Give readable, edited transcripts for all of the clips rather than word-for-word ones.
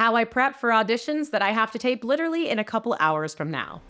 how I prep for auditions that I have to tape literally in a couple hours from now.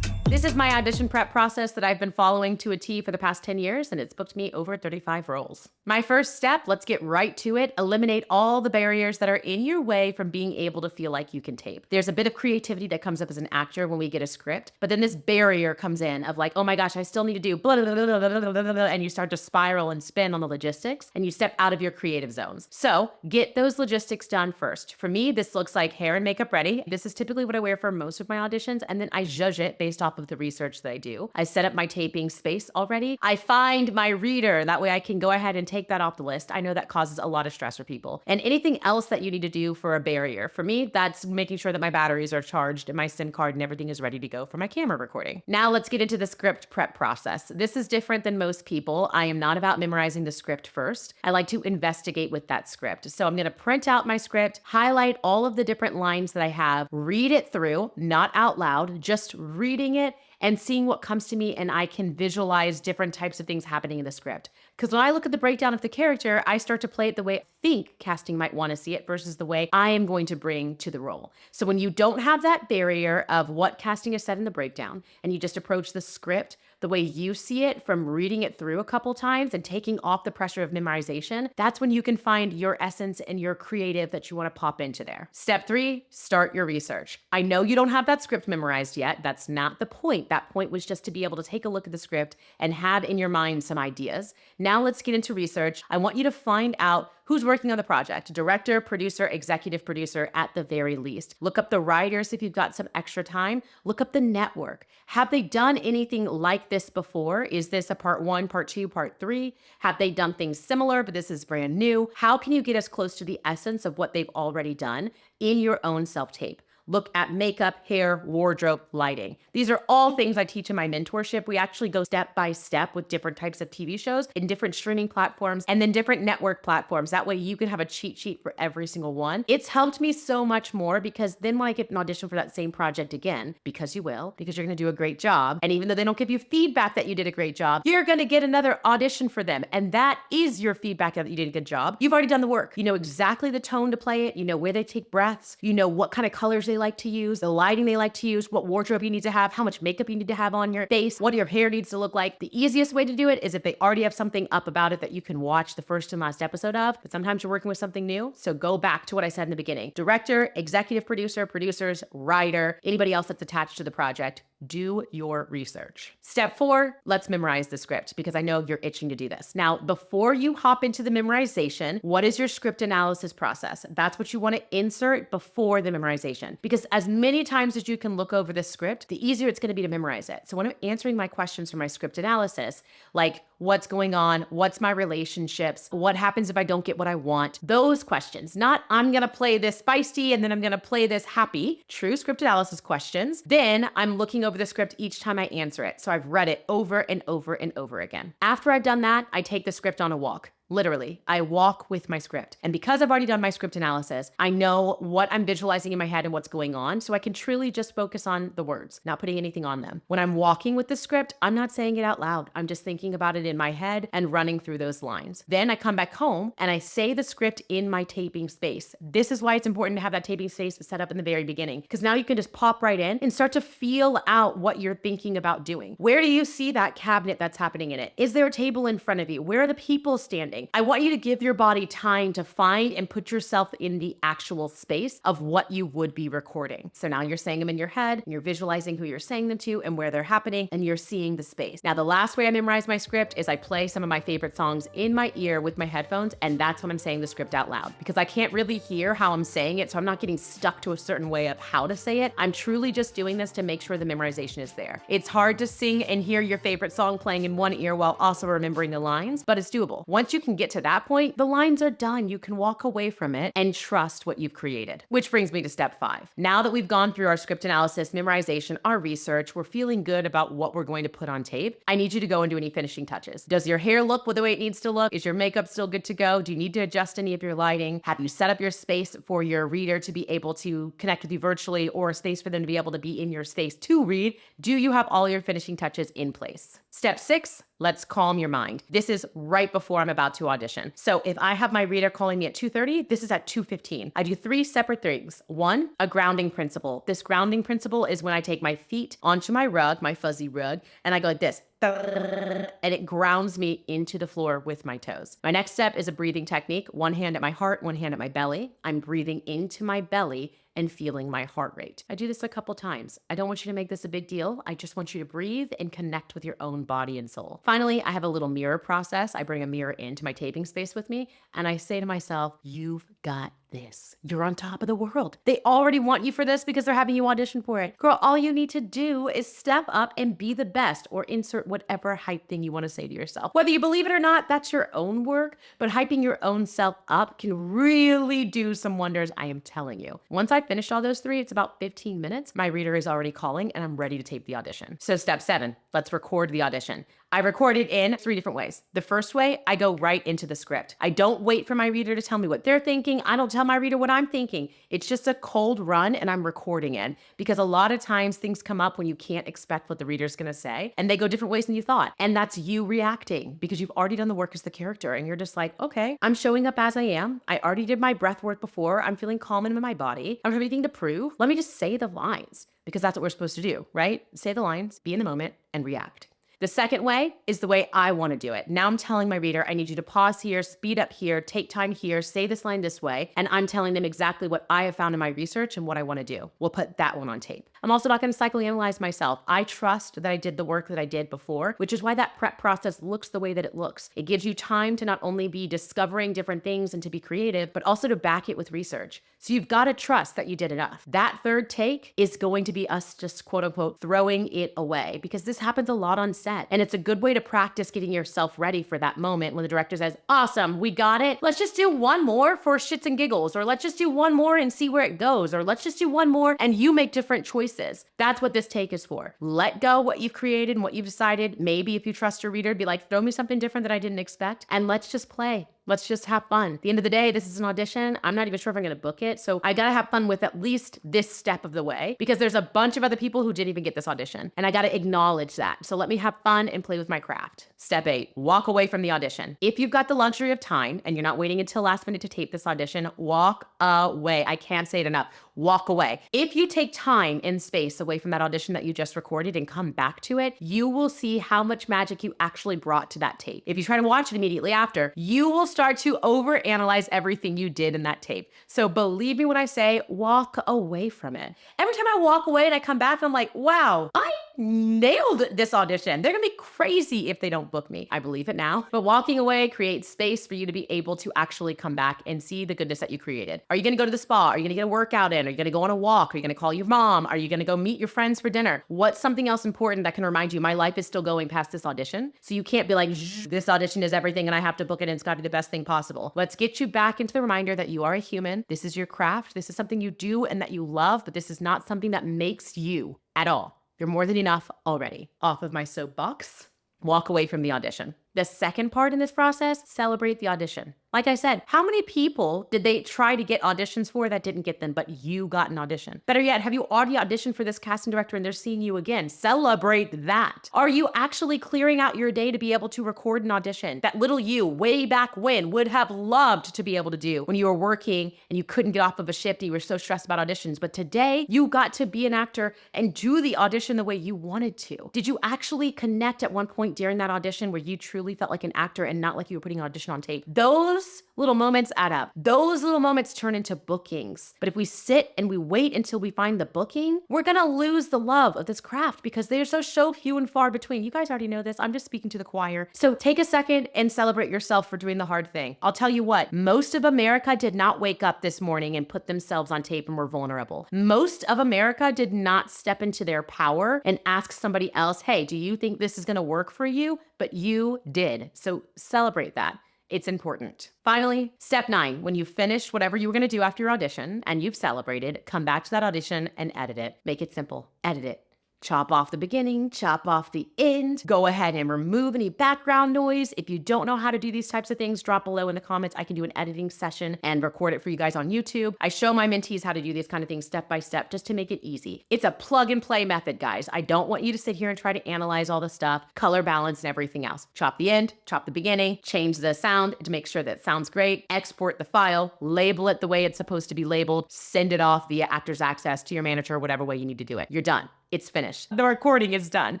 This is my audition prep process that I've been following to a T for the past 10 years, and it's booked me over 35 roles. My first step, let's get right to it. Eliminate all the barriers that are in your way from being able to feel like you can tape. There's a bit of creativity that comes up as an actor when we get a script, but then this barrier comes in of like, oh my gosh, I still need to do blah, blah, blah, blah, blah, blah, blah, blah, and you start to spiral and spin on the logistics, and you step out of your creative zones. So get those logistics done first. For me, this looks like hair and makeup ready. This is typically what I wear for most of my auditions, and then I judge it based off of the research that I do. I set up my taping space already. I find my reader. That way I can go ahead and take that off the list. I know that causes a lot of stress for people. And anything else that you need to do for a barrier. For me, that's making sure that my batteries are charged and my SIM card and everything is ready to go for my camera recording. Now let's get into the script prep process. This is different than most people. I am not about memorizing the script first. I like to investigate with that script. So I'm going to print out my script, highlight all of the different lines that I have, read it through, not out loud, just reading it and seeing what comes to me, and I can visualize different types of things happening in the script. Because when I look at the breakdown of the character, I start to play it the way I think casting might want to see it versus the way I am going to bring to the role. So when you don't have that barrier of what casting is said in the breakdown, and you just approach the script the way you see it from reading it through a couple times and taking off the pressure of memorization, that's when you can find your essence and your creative that you want to pop into there. Step 3, start your research. I know you don't have that script memorized yet. That's not the point. That point was just to be able to take a look at the script and have in your mind some ideas. Now let's get into research. I want you to find out who's working on the project, director, producer, executive producer at the very least. Look up the writers if you've got some extra time. Look up the network. Have they done anything like this before? Is this a part 1, part 2, part 3? Have they done things similar, but this is brand new? How can you get as close to the essence of what they've already done in your own self-tape? Look at makeup, hair, wardrobe, lighting. These are all things I teach in my mentorship. We actually go step by step with different types of TV shows in different streaming platforms and then different network platforms. That way you can have a cheat sheet for every single one. It's helped me so much more because then when I get an audition for that same project again, because you will, because you're gonna do a great job, and even though they don't give you feedback that you did a great job, you're gonna get another audition for them. And that is your feedback that you did a good job. You've already done the work. You know exactly the tone to play it. You know where they take breaths. You know what kind of colors they like to use, the lighting they like to use, what wardrobe you need to have, how much makeup you need to have on your face, what your hair needs to look like. The easiest way to do it is if they already have something up about it that you can watch the first and last episode of, but sometimes you're working with something new. So go back to what I said in the beginning. Director, executive producer, producers, writer, anybody else that's attached to the project. Do your research. Step 4, let's memorize the script because I know you're itching to do this. Now, before you hop into the memorization, what is your script analysis process? That's what you want to insert before the memorization because as many times as you can look over the script, the easier it's going to be to memorize it. So when I'm answering my questions for my script analysis, like what's going on, what's my relationships, what happens if I don't get what I want, those questions, not I'm going to play this feisty and then I'm going to play this happy, true script analysis questions. Then I'm looking over the script each time I answer it. So I've read it over and over and over again. After I've done that, I take the script on a walk. Literally, I walk with my script. And because I've already done my script analysis, I know what I'm visualizing in my head and what's going on. So I can truly just focus on the words, not putting anything on them. When I'm walking with the script, I'm not saying it out loud. I'm just thinking about it in my head and running through those lines. Then I come back home and I say the script in my taping space. This is why it's important to have that taping space set up in the very beginning, because now you can just pop right in and start to feel out what you're thinking about doing. Where do you see that cabinet that's happening in it? Is there a table in front of you? Where are the people standing? I want you to give your body time to find and put yourself in the actual space of what you would be recording. So now you're saying them in your head, and you're visualizing who you're saying them to and where they're happening, and you're seeing the space. Now, the last way I memorize my script is I play some of my favorite songs in my ear with my headphones, and that's when I'm saying the script out loud because I can't really hear how I'm saying it, so I'm not getting stuck to a certain way of how to say it. I'm truly just doing this to make sure the memorization is there. It's hard to sing and hear your favorite song playing in one ear while also remembering the lines, but it's doable. Once you can get to that point, the lines are done. You can walk away from it and trust what you've created. Which brings me to step 5. Now that we've gone through our script analysis, memorization, our research, we're feeling good about what we're going to put on tape. I need you to go and do any finishing touches. Does your hair look the way it needs to look? Is your makeup still good to go? Do you need to adjust any of your lighting? Have you set up your space for your reader to be able to connect with you virtually, or a space for them to be able to be in your space to read? Do you have all your finishing touches in place? Step 6, Let's calm your mind. This is right before I'm about to audition. So if I have my reader calling me at 2:30, this is at 2:15. I do 3 separate things. One, a grounding principle. This grounding principle is when I take my feet onto my rug, my fuzzy rug, and I go like this. And it grounds me into the floor with my toes. My next step is a breathing technique. One hand at my heart, one hand at my belly. I'm breathing into my belly and feeling my heart rate. I do this a couple times. I don't want you to make this a big deal. I just want you to breathe and connect with your own body and soul. Finally, I have a little mirror process. I bring a mirror into my taping space with me and I say to myself, you've got this. You're on top of the world. They already want you for this because they're having you audition for it. Girl, all you need to do is step up and be the best, or insert whatever hype thing you want to say to yourself. Whether you believe it or not, that's your own work, but hyping your own self up can really do some wonders, I am telling you. Once I finish all those 3, it's about 15 minutes. My reader is already calling and I'm ready to tape the audition. So step 7, let's record the audition. I record it in 3 different ways. The first way, I go right into the script. I don't wait for my reader to tell me what they're thinking. I don't tell my reader what I'm thinking. It's just a cold run and I'm recording it, because a lot of times things come up when you can't expect what the reader's gonna say and they go different ways than you thought. And that's you reacting because you've already done the work as the character and you're just like, okay, I'm showing up as I am. I already did my breath work before. I'm feeling calm in my body. I don't have anything to prove. Let me just say the lines, because that's what we're supposed to do, right? Say the lines, be in the moment, and react. The second way is the way I want to do it. Now I'm telling my reader, I need you to pause here, speed up here, take time here, say this line this way. And I'm telling them exactly what I have found in my research and what I want to do. We'll put that one on tape. I'm also not going to psychoanalyze myself. I trust that I did the work that I did before, which is why that prep process looks the way that it looks. It gives you time to not only be discovering different things and to be creative, but also to back it with research. So you've got to trust that you did enough. That third take is going to be us just quote unquote throwing it away, because this happens a lot on set. And it's a good way to practice getting yourself ready for that moment when the director says, awesome, we got it. Let's just do one more for shits and giggles, or let's just do one more and see where it goes, or let's just do one more and you make different choices. That's what this take is for. Let go what you've created and what you've decided. Maybe if you trust your reader, be like, throw me something different that I didn't expect, and let's just play. Let's just have fun. At the end of the day, this is an audition. I'm not even sure if I'm gonna book it. So I gotta have fun with at least this step of the way, because there's a bunch of other people who didn't even get this audition. And I gotta acknowledge that. So let me have fun and play with my craft. Step 8, walk away from the audition. If you've got the luxury of time and you're not waiting until last minute to tape this audition, walk away. I can't say it enough. Walk away. If you take time and space away from that audition that you just recorded and come back to it, you will see how much magic you actually brought to that tape. If you try to watch it immediately after, you will start to overanalyze everything you did in that tape. So believe me when I say walk away from it. Every time I walk away and I come back, I'm like, wow, I nailed this audition. They're gonna be crazy if they don't book me. I believe it now. But walking away creates space for you to be able to actually come back and see the goodness that you created. Are you gonna go to the spa? Are you gonna get a workout in? Are you gonna go on a walk? Are you gonna call your mom? Are you gonna go meet your friends for dinner? What's something else important that can remind you my life is still going past this audition? So you can't be like, this audition is everything and I have to book it and it's gotta be the best thing possible. Let's get you back into the reminder that you are a human. This is your craft. This is something you do and that you love, but this is not something that makes you at all. You're more than enough already. Off of my soapbox, walk away from the audition. The second part in this process, celebrate the audition. Like I said, how many people did they try to get auditions for that didn't get them, but you got an audition? Better yet, have you already auditioned for this casting director and they're seeing you again? Celebrate that. Are you actually clearing out your day to be able to record an audition that little you way back when would have loved to be able to do when you were working and you couldn't get off of a shift and you were so stressed about auditions? But today you got to be an actor and do the audition the way you wanted to. Did you actually connect at one point during that audition where you truly felt like an actor and not like you were putting an audition on tape? Those little moments add up. Those little moments turn into bookings. But if we sit and we wait until we find the booking, we're gonna lose the love of this craft because they're so few and far between. You guys already know this. I'm just speaking to the choir. So take a second and celebrate yourself for doing the hard thing. I'll tell you what, most of America did not wake up this morning and put themselves on tape and were vulnerable. Most of America did not step into their power and ask somebody else, hey, do you think this is gonna work for you? But you did. So celebrate that. It's important. Finally, step 9, when you've finished whatever you were gonna do after your audition and you've celebrated, come back to that audition and edit it. Make it simple, edit it. Chop off the beginning, chop off the end. Go ahead and remove any background noise. If you don't know how to do these types of things, drop below in the comments. I can do an editing session and record it for you guys on YouTube. I show my mentees how to do these kind of things step by step just to make it easy. It's a plug and play method, guys. I don't want you to sit here and try to analyze all the stuff, color balance and everything else. Chop the end, chop the beginning, change the sound to make sure that it sounds great, export the file, label it the way it's supposed to be labeled, send it off via Actors Access to your manager, whatever way you need to do it. You're done. It's finished. The recording is done.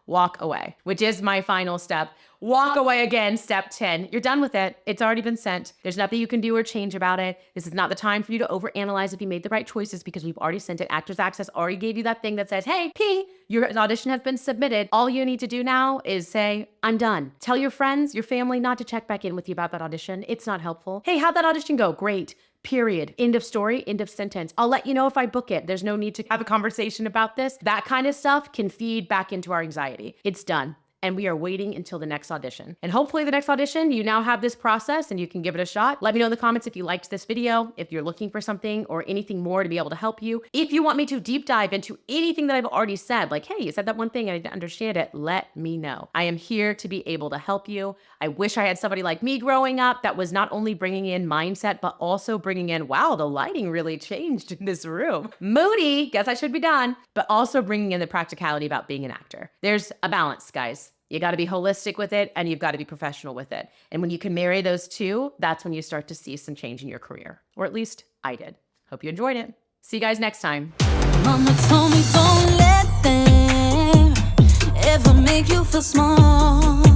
Walk away, which is my final step. Walk away again, step 10. You're done with it. It's already been sent. There's nothing you can do or change about it. This is not the time for you to overanalyze if you made the right choices because we've already sent it. Actors Access already gave you that thing that says, hey, ping, your audition has been submitted. All you need to do now is say, I'm done. Tell your friends, your family not to check back in with you about that audition. It's not helpful. Hey, how'd that audition go? Great. Period. End of story, end of sentence. I'll let you know if I book it. There's no need to have a conversation about this. That kind of stuff can feed back into our anxiety. It's done. And we are waiting until the next audition. And hopefully the next audition, you now have this process and you can give it a shot. Let me know in the comments if you liked this video, if you're looking for something or anything more to be able to help you. If you want me to deep dive into anything that I've already said, like, hey, you said that one thing and I didn't understand it, let me know. I am here to be able to help you. I wish I had somebody like me growing up that was not only bringing in mindset, but also bringing in, wow, the lighting really changed in this room. Moody, guess I should be done, but also bringing in the practicality about being an actor. There's a balance, guys. You got to be holistic with it and you've got to be professional with it. And when you can marry those two, that's when you start to see some change in your career. Or at least I did. Hope you enjoyed it. See you guys next time. Mama told me don't let them ever make you feel small.